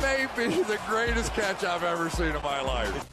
That may be the greatest catch I've ever seen in my life.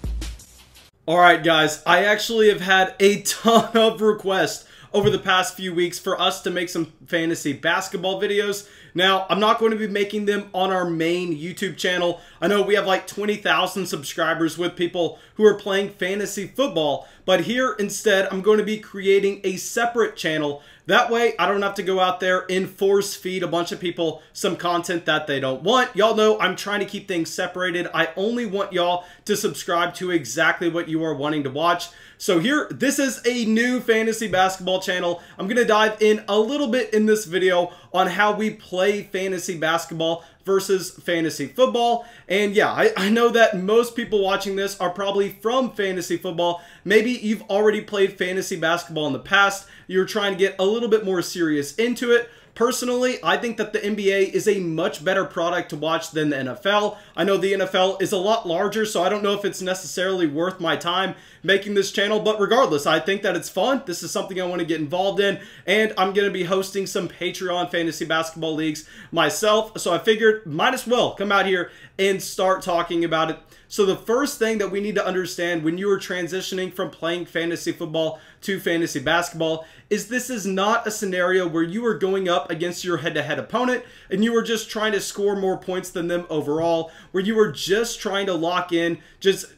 Alright guys, I actually have had a ton of requests over the past few weeks for us to make some fantasy basketball videos. Now, I'm not going to be making them on our main YouTube channel. I know we have like 20,000 subscribers with people who are playing fantasy football, but here instead I'm going to be creating a separate channel. That way I don't have to go out there and force feed a bunch of people some content that they don't want. Y'all know I'm trying to keep things separated. I only want y'all to subscribe to exactly what you are wanting to watch. So here, this is a new fantasy basketball channel. I'm going to dive in a little bit in this video on how we play fantasy basketball versus fantasy football. And yeah, I know that most people watching this are probably from fantasy football. Maybe you've already played fantasy basketball in the past. You're trying to get a little bit more serious into it. Personally, I think that the NBA is a much better product to watch than the NFL. I know the NFL is a lot larger, so I don't know if it's necessarily worth my time making this channel, but regardless, I think that it's fun. This is something I want to get involved in, and I'm going to be hosting some Patreon fantasy basketball leagues myself, so I figured might as well come out here and start talking about it. So the first thing that we need to understand when you are transitioning from playing fantasy football to fantasy basketball is this is not a scenario where you are going up against your head-to-head opponent and you are just trying to score more points than them overall, where you are just trying to lock in.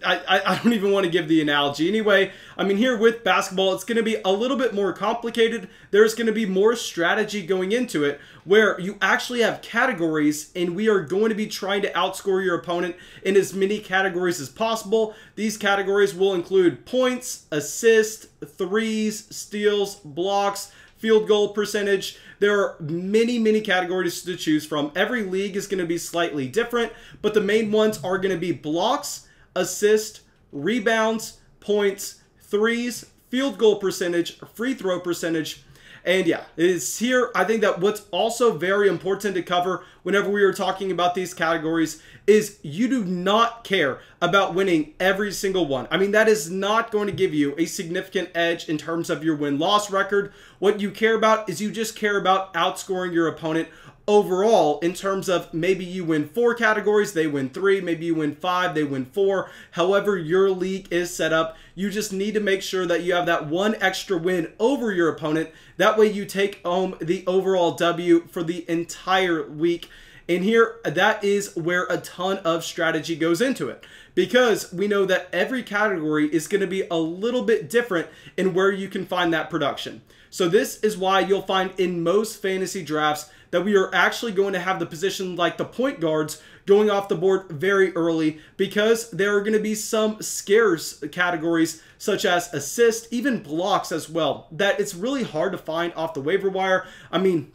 I don't even want to give the analogy. Anyway, I mean, here with basketball, it's going to be a little bit more complicated. There's going to be more strategy going into it, where you actually have categories and we are going to be trying to outscore your opponent in as many categories as possible. These categories will include points, assists, threes, steals, blocks, field goal percentage. There are many categories to choose from. Every league is going to be slightly different, but the main ones are going to be blocks, assist, rebounds, points, threes, field goal percentage, free throw percentage. And yeah, it's here. I think that what's also very important to cover whenever we are talking about these categories is you do not care about winning every single one. I mean, that is not going to give you a significant edge in terms of your win-loss record. What you care about is you just care about outscoring your opponent overall, in terms of maybe you win 4 categories, they win 3, maybe you win 5, they win 4. However your league is set up, you just need to make sure that you have that one extra win over your opponent. That way you take home the overall W for the entire week. And here, that is where a ton of strategy goes into it, because we know that every category is going to be a little bit different in where you can find that production. So this is why you'll find in most fantasy drafts that we are actually going to have the position like the point guards going off the board very early, because there are going to be some scarce categories such as assist, even blocks as well, that it's really hard to find off the waiver wire. I mean,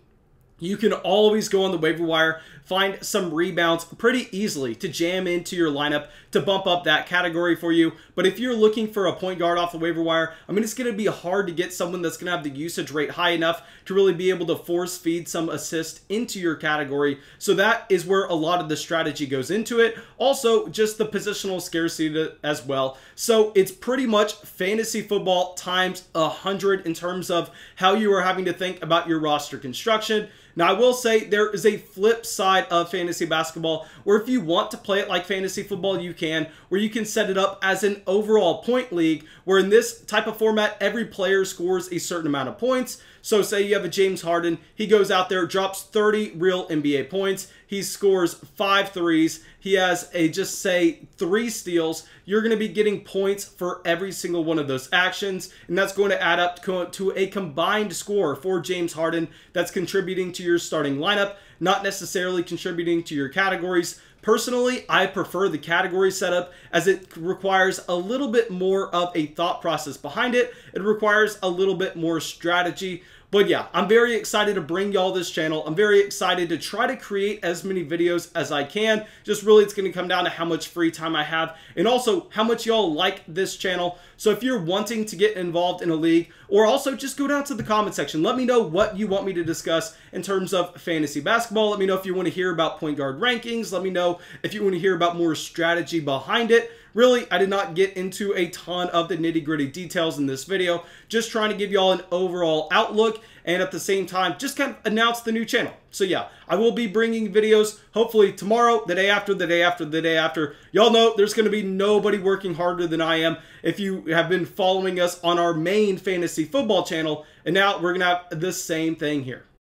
you can always go on the waiver wire, find some rebounds pretty easily to jam into your lineup to bump up that category for you. But if you're looking for a point guard off the waiver wire, I mean, it's going to be hard to get someone that's going to have the usage rate high enough to really be able to force feed some assist into your category. So that is where a lot of the strategy goes into it. Also, just the positional scarcity as well. So it's pretty much fantasy football times 100 in terms of how you are having to think about your roster construction. Now, I will say there is a flip side of fantasy basketball where if you want to play it like fantasy football, you can, where you can set it up as an overall point league, where in this type of format, every player scores a certain amount of points. So say you have a James Harden, he goes out there, drops 30 real NBA points, he scores 5 threes, he has just say 3 steals. You're going to be getting points for every single one of those actions, and that's going to add up to a combined score for James Harden that's contributing to your starting lineup, not necessarily contributing to your categories. Personally, I prefer the category setup as it requires a little bit more of a thought process behind it. It requires a little bit more strategy. But yeah, I'm very excited to bring y'all this channel. I'm very excited to try to create as many videos as I can. Just really, it's going to come down to how much free time I have and also how much y'all like this channel. So if you're wanting to get involved in a league, or also just go down to the comment section, let me know what you want me to discuss in terms of fantasy basketball. Let me know if you want to hear about point guard rankings. Let me know if you want to hear about more strategy behind it. Really, I did not get into a ton of the nitty-gritty details in this video, just trying to give y'all an overall outlook and at the same time just kind of announce the new channel. So yeah, I will be bringing videos hopefully tomorrow, the day after, the day after, the day after. Y'all know there's going to be nobody working harder than I am if you have been following us on our main fantasy football channel, and now we're going to have the same thing here.